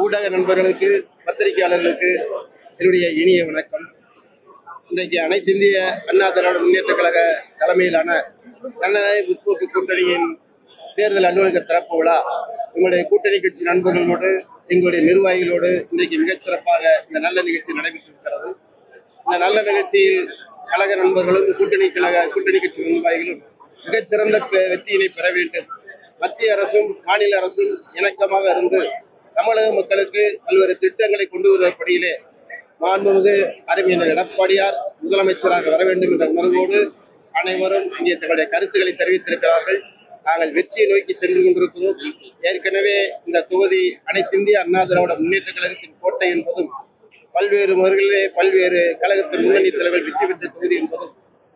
ஊடக நண்பர்களுக்கு, பத்திரிகையாளர்களுக்கு என்னுடைய இனிய வணக்கம். இன்றைக்கு அனைத்து இந்திய அண்ணா திராவிட முன்னேற்ற கழக தலைமையிலான ஜனநாயக முற்போக்கு கூட்டணியின் தேர்தல் அலுவலக திறப்பு விழா எங்களுடைய கூட்டணி கட்சி நண்பர்களோடு, எங்களுடைய நிர்வாகிகளோடு இன்றைக்கு மிகச்சிறப்பாக இந்த நல்ல நிகழ்ச்சி நடைபெற்றிருக்கிறது. இந்த நல்ல நிகழ்ச்சியில் கழக நண்பர்களும் கூட்டணி கட்சி நிர்வாகிகளும் மிகச்சிறந்த வெற்றியினை பெற வேண்டும். மத்திய அரசும் மாநில அரசும் இணக்கமாக இருந்து தமிழக மக்களுக்கு பல்வேறு திட்டங்களை கொண்டு வருவதிலே மாண்புமிகு அறிஞர் எடப்பாடியார் முதலமைச்சராக வர வேண்டும் என்ற உணர்வோடு அனைவரும் இங்கே தங்களுடைய கருத்துக்களை தெரிவித்திருக்கிறார்கள். நாங்கள் வெற்றியை நோக்கி சென்று கொண்டிருக்கிறோம். ஏற்கனவே இந்த தொகுதி அனைத்து இந்திய அண்ணா திராவிட முன்னேற்ற கழகத்தின் கோட்டை என்பதும் பல்வேறு முறைகளிலே பல்வேறு கழகத்தின் முன்னணி தலைவர்கள் வெற்றி பெற்ற தொகுதி என்பதும்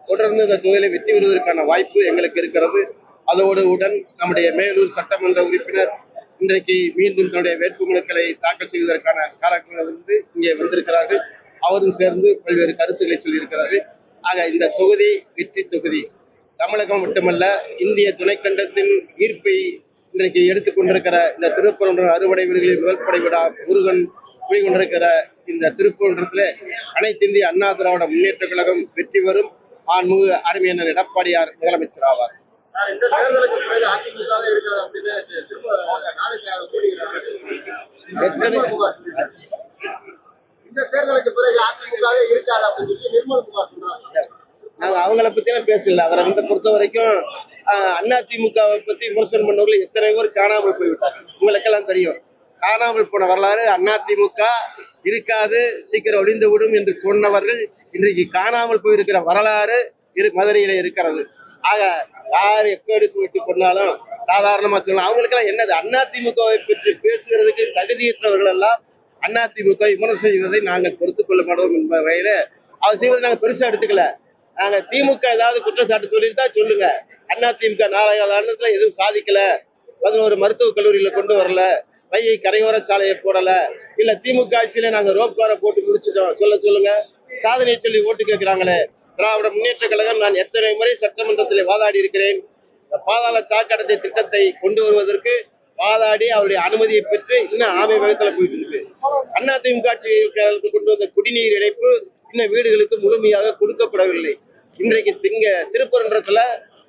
தொடர்ந்து இந்த தொகுதியில வெற்றி பெறுவதற்கான வாய்ப்பு எங்களுக்கு இருக்கிறது. அதோடு உடன் நம்முடைய மேலூர் சட்டமன்ற உறுப்பினர் இன்றைக்கு மீண்டும் தன்னுடைய வேட்புமனுக்களை தாக்கல் செய்வதற்கான காலக்கட்டத்திலிருந்து இங்கே வந்திருக்கிறார்கள். அவரும் சேர்ந்து பல்வேறு கருத்துக்களை சொல்லியிருக்கிறார்கள். ஆக இந்த தொகுதி வெற்றி தொகுதி. தமிழகம் மட்டுமல்ல, இந்திய துணைக்கண்டத்தின் ஈர்ப்பை இன்றைக்கு எடுத்துக்கொண்டிருக்கிற இந்த திருப்பரங்குன்றம் அறுவடை வீடுகளில் முதல் படை விழா முருகன் குடிகொண்டிருக்கிற இந்த திருப்பரங்குன்றத்திலே அனைத்து இந்திய அண்ணா திராவிட முன்னேற்ற கழகம் வெற்றி பெறும். மாண்புமிகு அறிஞர் எடப்பாடியார் முதலமைச்சர் ஆவார். அவங்களை பத்தி எல்லாம் பேசல. அவரை பொறுத்த வரைக்கும் அதிமுகவை பத்தி விமர்சனம் பண்ணவர்கள் எத்தனை பேர் காணாமல் போய்விட்டார். உங்களுக்கெல்லாம் தெரியும். காணாமல் போன வரலாறு அதிமுக இருக்காது, சீக்கிரம் ஒளிந்து விடும் என்று சொன்னவர்கள் இன்றைக்கு காணாமல் போயிருக்கிற வரலாறு மதுரையில இருக்கிறது. ஆக யார் எக்கடிச்சு விட்டு கொண்டாலும் சாதாரணமா சொல்லலாம். அவங்களுக்கெல்லாம் என்னது, அதிமுகவை பற்றி பேசுகிறதுக்கு தகுதியற்றவர்கள் எல்லாம் அதிமுக விமர்சனம் செய்வதை நாங்கள் பொறுத்துக் கொள்ள மாட்டோம் என்ற வகையில அவர் செய்வதை நாங்கள் பெருசா எடுத்துக்கல. நாங்க திமுக ஏதாவது குற்றச்சாட்டு சொல்லியிருந்தா சொல்லுங்க. அதிமுக 4 ஆண்டுல எதுவும் சாதிக்கல, 11 மருத்துவக் கல்லூரியில கொண்டு வரல, வையை கரையோர சாலையை போடல, இல்ல திமுக ஆட்சியில நாங்க ரோப்காரை போட்டு முடிச்சுட்டோம் சொல்லுங்க. சாதனையை சொல்லி ஓட்டு கேட்கிறாங்களே. திராவிட முன்னேற்ற கழகம் நான் எத்தனை முறை சட்டமன்றத்தில் வாதாடி இருக்கிறேன். பாதாள சாக்கடை திட்டத்தை கொண்டு வருவதற்கு வாதாடி அவருடைய அனுமதியை பெற்று இன்னும் ஆமை வேகத்துல போயிட்டு இருக்கு. அதிமுக ஆட்சி கொண்டு வந்த குடிநீர் இணைப்பு இன்னும் வீடுகளுக்கு முழுமையாக கொடுக்கப்படவில்லை. இன்றைக்கு திருப்பரங்குன்றத்துல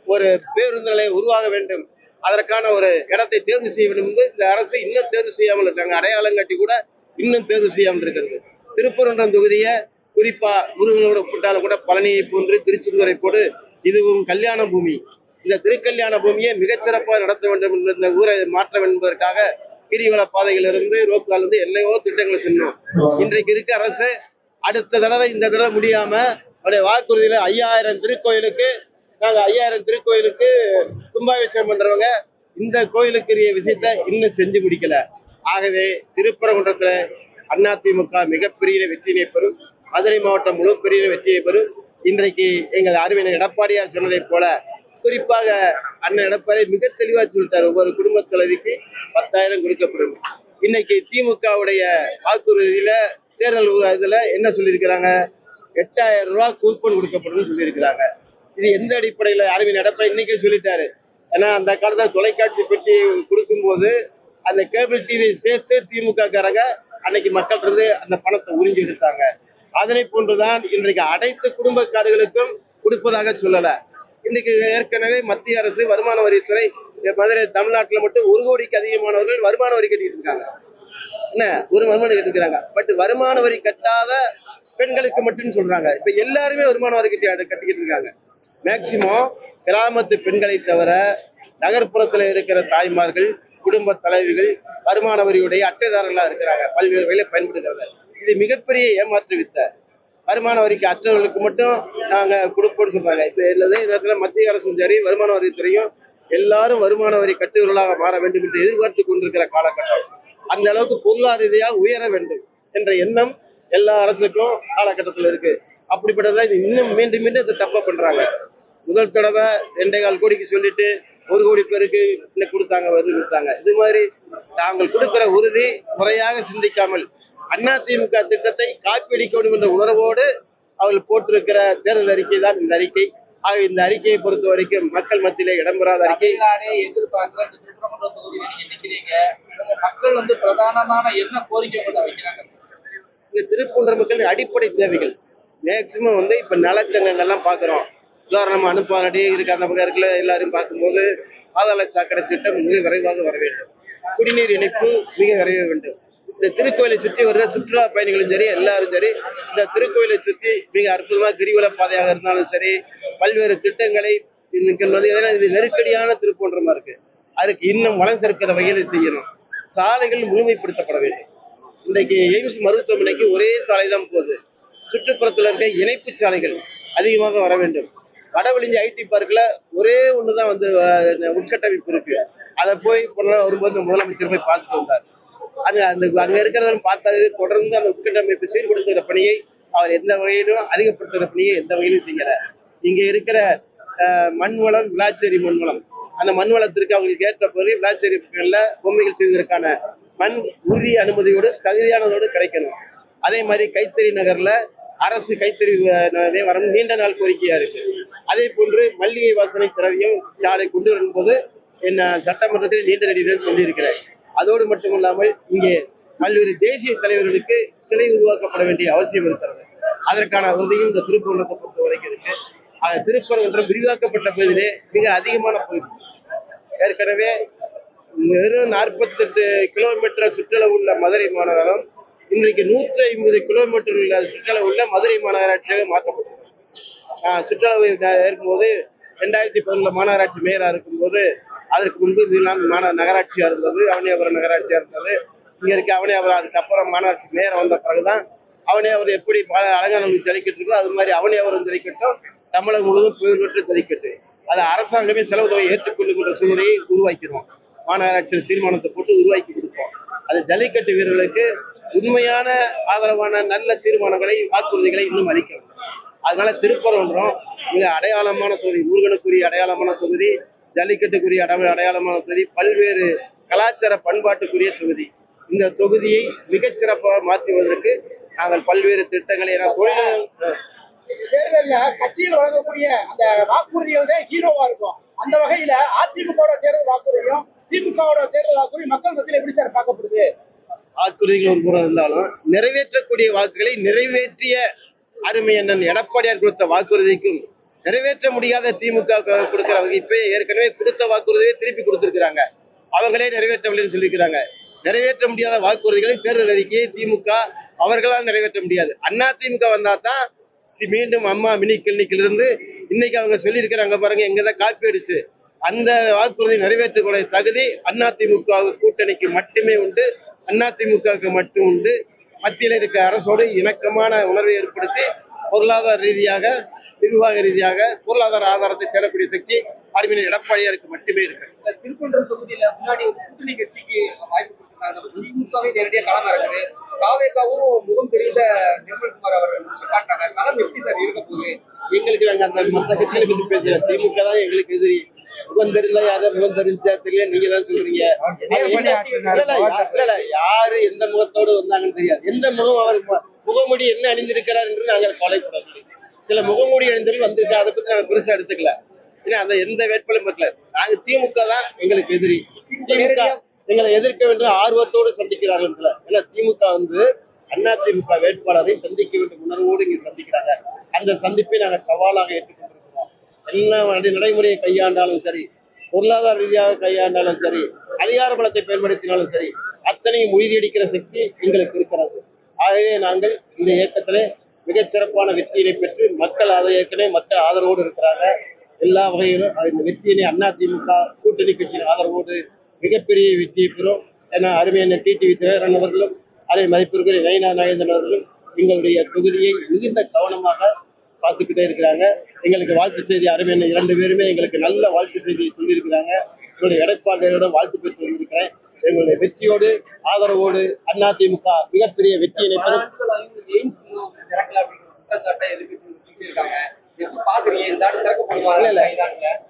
ஒரு பேருந்து நிலையம் உருவாக வேண்டும், அதற்கான ஒரு இடத்தை தேர்வு செய்ய வேண்டும் என்று இந்த அரசு இன்னும் தேர்வு செய்யாமல் இருக்காங்க. அடையாளம் காட்டி கூட இன்னும் தேர்வு செய்யாமல் இருக்கிறது. திருப்பரங்குன்றம் தொகுதியை குறிப்பா முருகனோட ஒப்பிட்டாலும் கூட பழனியை போன்று, திருச்செந்தூரை போடு இதுவும் கல்யாண பூமி. இந்த திருக்கல்யாண பூமியை மிகச்சிறப்பாக நடத்த வேண்டும் என்ற இந்த ஊரை மாற்ற வேண்டும் என்பதற்காக கிரிவல பாதையிலிருந்து ரோப்காலிருந்து எல்லையோ திட்டங்களை சொன்னோம். இன்றைக்கு இருக்க அரசு அடுத்த தடவை இந்த தடவை முடியாம அவருடைய வாக்குறுதியில 5000 திருக்கோயிலுக்கு நாங்க 5000 திருக்கோயிலுக்கு கும்பாபிஷேகம் பண்றவங்க இந்த கோயிலுக்குரிய விஷயத்த இன்னும் செஞ்சு முடிக்கல. ஆகவே திருப்பரங்குன்றத்துல அதிமுக மிகப்பெரிய வெற்றியை பெறும். மதுரை மாவட்டம் முழு பெரிய வெற்றியை பெறும். இன்றைக்கு எங்கள் அறிவியர் எடப்பாடியார் சொன்னதை போல குறிப்பாக அண்ணன் எடப்பாடி மிக தெளிவா சொல்லிட்டார், ஒவ்வொரு குடும்ப தலைவிக்கு 10,000 கொடுக்கப்படும். இன்னைக்கு திமுகவுடைய வாக்குறுதியில தேர்தல் இதுல என்ன சொல்லியிருக்கிறாங்க, 8,000 ரூபாய் கூப்பன் கொடுக்கப்படும் சொல்லியிருக்கிறாங்க. இது எந்த அடிப்படையில அறிவியர் எடப்பாடி இன்னைக்கே சொல்லிட்டாரு. ஏன்னா அந்த காலத்துல தொலைக்காட்சி பெட்டி கொடுக்கும் போது அந்த கேபிள் டிவி சேர்த்து திமுக காரங்க அன்னைக்கு மக்கள் இருந்து அந்த பணத்தை உறிஞ்சி எடுத்தாங்க. அதனை போன்றுதான் இன்றைக்கு அனைத்து குடும்ப கார்டுகளுக்கும் கொடுப்பதாக சொல்லல. இன்னைக்கு ஏற்கனவே மத்திய அரசு வருமான வரித்துறை மதுரை தமிழ்நாட்டில் மட்டும் 1 கோடிக்கு அதிகமானவர்கள் வருமான வரி கட்டிட்டு இருக்காங்க. என்ன ஒரு வருமானம் கட்டிருக்கிறாங்க. பட் வருமான வரி கட்டாத பெண்களுக்கு மட்டும் சொல்றாங்க. இப்ப எல்லாருமே வருமான வரி கட்டிக்கிட்டு இருக்காங்க. மேக்சிமம் கிராமத்து பெண்களை தவிர நகர்ப்புறத்துல இருக்கிற தாய்மார்கள், குடும்ப தலைவிகள் வருமான வரியுடைய அட்டைதாரர்களா இருக்கிறாங்க. பல்வேறு வகையில பயன்படுத்துறாங்க. இது மிகப்பெரிய ஏமாற்று வித்த. வருமான வரிக்கு அற்றவர்களுக்கு மட்டும் நாங்க கொடுப்போம்னு சொல்றாங்க. இப்ப இடத்துல மத்திய அரசும் சரி வருமான வரித்துறையும் எல்லாரும் வருமான வரி கட்டுவர்களாக மாற வேண்டும் என்று எதிர்பார்த்து கொண்டிருக்கிற காலகட்டம். அந்த அளவுக்கு பொருளாதார ரீதியாக உயர வேண்டும் என்ற எண்ணம் எல்லா அரசுக்கும் காலகட்டத்தில் இருக்கு. அப்படிப்பட்டதான் இது இன்னும் மீண்டும் மீண்டும் இதை தப்ப பண்றாங்க. முதல் தடவை 2.25 கோடிக்கு சொல்லிட்டு 1 கோடி பேருக்கு கொடுத்தாங்க. இது மாதிரி தாங்கள் கொடுக்கிற உறுதி முறையாக சிந்திக்காமல் அதிமுக திட்டத்தை காப்பீடிக்க வேண்டும் என்ற உணர்வோடு அவர்கள் போட்டிருக்கிற தேர்தல் அறிக்கை தான் இந்த அறிக்கை. ஆக இந்த அறிக்கையை பொறுத்த வரைக்கும் மக்கள் மத்தியிலே இடம்பெறாத அறிக்கை. சட்டமன்ற தொகுதியில நீங்க நிக்கிறீங்க, மக்கள் வந்து பிரதானமான என்ன கோரிக்கை கொண்டு வைக்கிறாங்க? இந்த திருப்பூன்ற மக்களின் அடிப்படை தேவைகள் மேக்சிமம் வந்து இப்ப நலச்சங்கங்கள்லாம் பாக்குறோம். உதாரணமா அனுப்பானடி இருக்க அந்த பக்கம் இருக்குல்ல, எல்லாரும் பார்க்கும்போது பாதாள சாக்கடை திட்டம் மிக விரைவாக வர வேண்டும். குடிநீர் இணைப்பு மிக விரைவ வேண்டும். இந்த திருக்கோயிலை சுற்றி வருகிற சுற்றுலா பயணிகளும் சரி, எல்லாரும் சரி, இந்த திருக்கோயிலை சுற்றி மிக அற்புதமா கிரிவல பாதையாக இருந்தாலும் சரி, பல்வேறு திட்டங்களை இது நெருக்கடியான திருப்பூன்றமா இருக்கு. அதுக்கு இன்னும் வளம் சேர்க்கிற வகையில் செய்யணும். சாலைகள் முழுமைப்படுத்தப்பட வேண்டும். இன்றைக்கு எய்ம்ஸ் மருத்துவமனைக்கு ஒரே சாலை தான் போகுது. சுற்றுப்புறத்தில் இருக்க இணைப்பு சாலைகள் அதிகமாக வர வேண்டும். வடவழிஞ்சி ஐடி பார்க்ல ஒரே ஒண்ணுதான் வந்து உட்கட்டமைப்பு இருக்கு. அதை போய் வரும்போது முதலமைச்சர் போய் பார்த்துட்டு வந்தார். அங்க இருக்கிறவங்க பார்த்தது தொடர்ந்து அந்த உட்கட்டமைப்பு சீர்படுத்துகிற பணியை அவர் எந்த வகையிலும் அதிகப்படுத்துகிற பணியை எந்த வகையிலும் செய்யல. இங்க இருக்கிற மண் வளம், விளாச்சேரி மண் வளம், அந்த மண் வளத்திற்கு அவங்களுக்கு ஏற்ற பொருள் விளாச்சேரி பொம்மைகள் செய்வதற்கான மண் உரிய அனுமதியோடு தகுதியானதோடு கிடைக்கணும். அதே மாதிரி கைத்தறி நகர்ல அரசு கைத்தறி வரணும் நீண்ட நாள் கோரிக்கையா இருக்கு. அதே போன்று மல்லிகை வாசனை திரவியம் சாலை கொண்டு வரும்போது என்ன சட்டமன்றத்தில் நீண்ட நெடியில் சொல்லியிருக்கிறேன். அதோடு மட்டுமில்லாமல் இங்கே பல்வேறு தேசிய தலைவர்களுக்கு சிலை உருவாக்கப்பட வேண்டிய அவசியம் இருக்கிறது. அதற்கான உறுதியும் இந்த திருப்பூரத்தை பொறுத்த வரைக்கும் இருக்கு. திருப்பரங்குன்றம் விரிவாக்கப்பட்ட பகுதியிலே மிக அதிகமான பகுதி. ஏற்கனவே வெறும் 48 கிலோமீட்டர் சுற்றளவு உள்ள மதுரை மாநகரம் இன்றைக்கு 150 கிலோமீட்டர் உள்ள சுற்றளவு உள்ள மதுரை மாநகராட்சியாக மாற்றப்பட்டது. சுற்றளவு இருக்கும்போது 2011 மாநகராட்சி மேயரா இருக்கும்போது அதற்கு முன்பு இதெல்லாம் நகராட்சியா இருந்தது, அவனியாபுரம் நகராட்சியா இருந்தது. இங்க இருக்க அவனியாபுரம் அதுக்கப்புறம் மாநகராட்சி மேயர் வந்த பிறகுதான் அவனியாபுரம் எப்படி அலங்காநல்லூர் ஜல்லிக்கட்டு இருக்கோ அது மாதிரி அவனியாபுரம் ஜல்லிக்கட்டும் தமிழகம் முழுவதும் புயல் பெற்ற ஜல்லிக்கட்டு. அதை அரசாங்கமே செலவு தொகை ஏற்றுக்கொள்ளுகின்ற சூழ்நிலையை உருவாக்கிறோம். மாநகராட்சியில் தீர்மானத்தை போட்டு உருவாக்கி கொடுத்தோம். அது ஜல்லிக்கட்டு வீரர்களுக்கு உண்மையான ஆதரவான நல்ல தீர்மானங்களை வாக்குறுதிகளை இன்னும் அளிக்கணும். அதனால திருப்பரங்குன்றம் மிக அடையாளமான தொகுதி, முருகனுக்குரிய அடையாளமான தொகுதி, ஜல்லிக்கட்டுக்குரிய அடையாளமான தொகுதி, பல்வேறு கலாச்சார பண்பாட்டுக்குரிய தொகுதி. இந்த தொகுதியை மிகச்சிறப்பாக மாற்றுவதற்கு நாங்கள் பல்வேறு திட்டங்களை தேர்தல்ல கட்சியில் வழங்கக்கூடிய அந்த வாக்குறுதிகள் தான் ஹீரோவா இருக்கும். அந்த வகையில அதிமுக தேர்தல் வாக்குறுதியும் திமுக தேர்தல் வாக்குறுதி மக்கள் மத்தியில் எப்படி சார் பார்க்கப்படுது? வாக்குறுதிகள் ஒரு புறம் இருந்தாலும் நிறைவேற்றக்கூடிய வாக்குகளை நிறைவேற்றிய அருமை அண்ணன் எடப்பாடியார் கொடுத்த வாக்குறுதிக்கும் நிறைவேற்ற முடியாத திமுக கொடுக்கிறவங்க இப்ப ஏற்கனவே கொடுத்த வாக்குறுதியை திருப்பி கொடுத்திருக்கிறாங்க. அவங்களே நிறைவேற்றவில்லைன்னு சொல்லிக்கிறாங்க. நிறைவேற்ற முடியாத வாக்குறுதிகளை தேர்தல் அறிக்கையை திமுக அவர்களால் நிறைவேற்ற முடியாது. அதிமுக வந்தா தான் மீண்டும் அம்மா மினி கிளினிக்கிலிருந்து இன்னைக்கு அவங்க சொல்லியிருக்கிறாங்க பாருங்க, எங்கதான் காப்பி அடிச்சு அந்த வாக்குறுதி நிறைவேற்றக்கூடிய தகுதி அதிமுக கூட்டணிக்கு மட்டுமே உண்டு, அதிமுகவுக்கு மட்டும் உண்டு. மத்தியில் இருக்க அரசோடு இணக்கமான உணர்வை ஏற்படுத்தி பொருளாதார ரீதியாக, நிர்வாக ரீதியாக பொருளாதார ஆதாரத்தை தேடக்கூடிய சக்தி அருமையான எடப்பாடியாருக்கு மட்டுமே இருக்கிறது. திருப்பூர் தொகுதியில முன்னாடி ஒரு கூட்டணி கட்சிக்கு வாய்ப்பு கொடுத்திருக்காங்க. திமுகவே நேரடியாக களம் இருக்குது. காவேகாவும் முகம் தெரிந்த நிர்மல்குமார் அவர்கள் காட்டாங்க. களம் எப்படி சார் இருக்க போகுது? எங்களுக்கு நாங்க அந்த மற்ற கட்சிகளை பத்தி பேசல. திமுக தான் எங்களுக்கு எதிரி. முகம் தெரிந்தா யாரு, முகம் தெரிஞ்சா தெரியல, நீங்க தான் சொல்றீங்க. யாரு எந்த முகத்தோடு வந்தாங்கன்னு தெரியாது. எந்த முகம் அவர் முகமூடி என்ன அணிந்திருக்கிறார் என்று நாங்கள் கவலைப்படவில்லை. சில முகமூடி அணிந்தவர்கள் வந்திருக்கா, அதை பத்தி நாங்க பெருசா எடுத்துக்கல. ஏன்னா அந்த எந்த வேட்பாளரும் இருக்கல. நாங்க திமுக தான் எங்களுக்கு எதிரி. திமுக எங்களை எதிர்க்க வேண்டும் ஆர்வத்தோடு சந்திக்கிறார்கள். ஏன்னா திமுக வந்து அதிமுக வேட்பாளரை சந்திக்க வேண்டும் உணர்வோடு இங்க சந்திக்கிறாங்க. அந்த சந்திப்பை நாங்கள் சவாலாக ஏற்றுக்கொண்டிருக்கிறோம். என்ன நடைமுறையை கையாண்டாலும் சரி, பொருளாதார ரீதியாக கையாண்டாலும் சரி, அதிகார பலத்தை பயன்படுத்தினாலும் சரி, அத்தனையும் முறியடிக்கிற சக்தி எங்களுக்கு இருக்கிறது. ஆகவே நாங்கள் இந்த இயக்கத்திலே மிகச்சிறப்பான வெற்றியினை பெற்று மக்கள் அதை ஏற்கனவே மக்கள் ஆதரவோடு இருக்கிறாங்க. எல்லா வகையிலும் இந்த வெற்றியினை அதிமுக கூட்டணி கட்சியின் ஆதரவோடு மிகப்பெரிய வெற்றியை பெறும். ஏன்னா அருமையான டிடிவி தினகரன் அவர்களும் அதை மதிப்பிற்குரிய நயினா நாகேந்திரன் அவர்களும் எங்களுடைய தொகுதியை மிகுந்த கவனமாக பார்த்துக்கிட்டே இருக்கிறாங்க. எங்களுக்கு வாழ்த்து செய்தி அருமையான 2 பேருமே எங்களுக்கு நல்ல வாழ்த்து செய்தியை சொல்லியிருக்கிறாங்க. என்னுடைய எடப்பாடியோட வாழ்த்து பெற்று வந்திருக்கிறேன். எங்களுடைய வெற்றியோடு ஆதரவோடு அதிமுக மிகப்பெரிய வெற்றியினை பெறும்.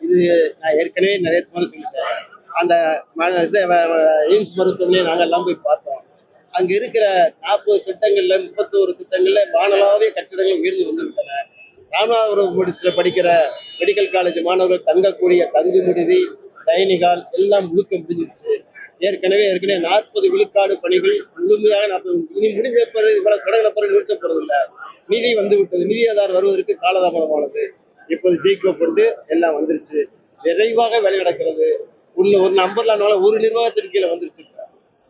இது நான் ஏற்கனவே நிறைய முறை சொல்லிட்டேன். அந்த எய்ம்ஸ் மருத்துவமனையை நாங்கள் எல்லாம் போய் பார்த்தோம். அங்க இருக்கிற 40 திட்டங்கள்ல 31 திட்டங்கள்ல வானளாவே கட்டிடங்கள் உயர்ந்து வந்திருந்தன. ராமநாதபுரத்தில் படிக்கிற மெடிக்கல் காலேஜ் மாணவர்கள் தங்கக்கூடிய தங்கு விடுதி, டைனிகால் எல்லாம் முழுக்க முடிஞ்சிருச்சு. ஏற்கனவே 40 விழுக்காடு பணிகள் முழுமையாக இனி முடிஞ்ச பிறகு இவ்வளவு தொடங்கின பிறகு நிறுத்த போறதில்ல. நிதி வந்து விட்டது. நிதி ஆதார் வருவதற்கு காலதாமதமானது. இப்போது ஜெயிக்கப்பட்டு எல்லாம் வந்துருச்சு. விரைவாக வேலை நடக்கிறது. ஒரு நம்பர்லாம்னால ஒரு நிர்வாகத்தின் கீழே வந்துருச்சு.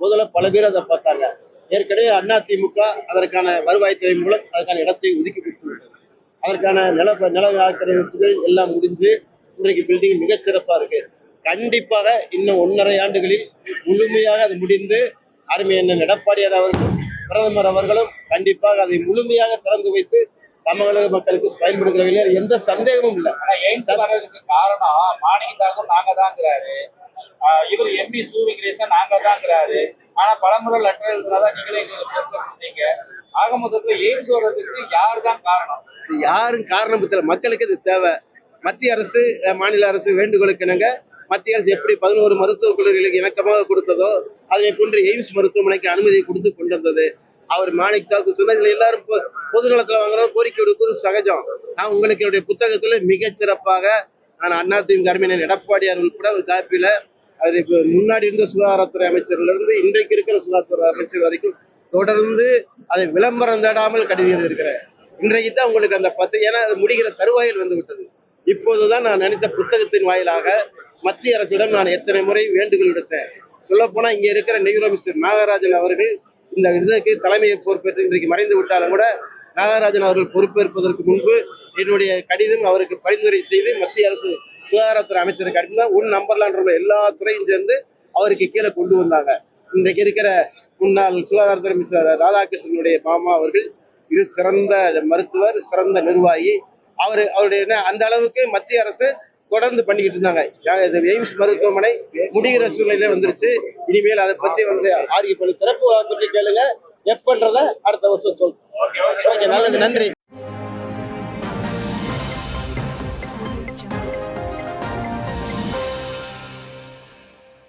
முதல்ல பல பேர் அதை பார்த்தாங்க. ஏற்கனவே அதிமுக அதற்கான வருவாய்த்துறை மூலம் அதற்கான இடத்தை ஒதுக்கி கொடுத்து விட்டது. அதற்கான நில ஆக்கிரமிப்புகள் எல்லாம் முடிஞ்சு இன்றைக்கு பில்டிங் மிகச் சிறப்பா இருக்கு. கண்டிப்பாக இன்னும் 1.5 ஆண்டுகளில் முழுமையாக அது முடிந்து அருமை அண்ணன் எடப்பாடியார் அவர்களும் பிரதமர் அவர்களும் கண்டிப்பாக அதை முழுமையாக திறந்து வைத்து தமிழக மக்களுக்கு பயன்படுகிற வகையில் எந்த சந்தேகமும் இல்லை. ஆனா எய்ம்ஸ் வர்றதுக்கு காரணம் மாணிக் தாக்கூர் நாங்க தாங்கிறாரு, இவர் எம்பி சு வெங்கடேசன் நாங்க தாங்கிறாரு. ஆனா பலமுறை லெட்டர் எழுதுனாதான் நீங்களே எங்களுக்கு பிரச்சனை கொடுத்தீங்க. ஆக மொத்தத்துல எய்ம்ஸ் வர்றதுக்கு யார் தான் காரணம்? யாரும் காரணம் தெரியல. மக்களுக்கு இது தேவை. மத்திய அரசு மாநில அரசு வேண்டுகோளுக்கு இணங்க மத்திய அரசு எப்படி 11 மருத்துவக் கல்லூரிகளுக்கு இணக்கமாக கொடுத்ததோ அதனை போன்று எய்ம்ஸ் மருத்துவமனைக்கு அனுமதி கொடுத்து கொண்டு வந்தது. அவர் மாணிக் தாக்கூர் சொன்னதுல எல்லாரும் பொது நலத்துல வாங்குறோம், கோரிக்கை விடுப்பது சகஜம். நான் உங்களுக்கு என்னுடைய புத்தகத்துல மிகச் சிறப்பாக நான் அதிமுக அருமையினர் எடப்பாடியார் உட்பட ஒரு காப்பியில அது முன்னாடி இருந்த சுகாதாரத்துறை அமைச்சர்ல இருந்து இன்றைக்கு இருக்கிற சுகாதாரத்துறை அமைச்சர் வரைக்கும் தொடர்ந்து அதை விளம்பரம் தேடாமல் கடிதம் எழுதியிருக்கிறேன். இன்றைக்கு தான் உங்களுக்கு அந்த ஏன்னா அது முடிகிற தருவாயில் வந்து விட்டது. இப்போதுதான் நான் நினைத்த புத்தகத்தின் வாயிலாக மத்திய அரசிடம் நான் எத்தனை முறை வேண்டுகோள் விடுத்தேன். சொல்ல போனா இங்க இருக்கிற நெய்ரோ மிஸ்டர் நாகராஜன் அவர்கள் இந்த இதற்கு தலைமையை பொறுப்பேற்று இன்றைக்கு மறைந்து விட்டாலும் கூட நாகராஜன் அவர்கள் பொறுப்பேற்பதற்கு முன்பு என்னுடைய கடிதம் அவருக்கு பரிந்துரை செய்து மத்திய அரசு சுகாதாரத்துறை அமைச்சருக்கு அனுப்பிதான் உன் நம்பர்லான்ற எல்லா துறையும் சேர்ந்து அவருக்கு கீழே கொண்டு வந்தாங்க. இன்றைக்கு இருக்கிற முன்னாள் சுகாதாரத்துறை மிஸ்டர் ராதாகிருஷ்ணனுடைய மாமா அவர்கள் இது சிறந்த மருத்துவர், சிறந்த நிர்வாகி. அவருடைய அந்த அளவுக்கு மத்திய அரசு தொடர்ந்து பண்ணிக்கிட்டு இருந்தாங்க. எய்ம்ஸ் மருத்துவமனை முடிகிற சூழ்நிலையில வந்துருச்சு. இனிமேல் அதை பற்றி ஆர்கியூ பண்ணி திறப்பு பற்றி கேளுங்க. எப்பன்றத அடுத்த வருஷம் சொல்றோம். நல்லது, நன்றி.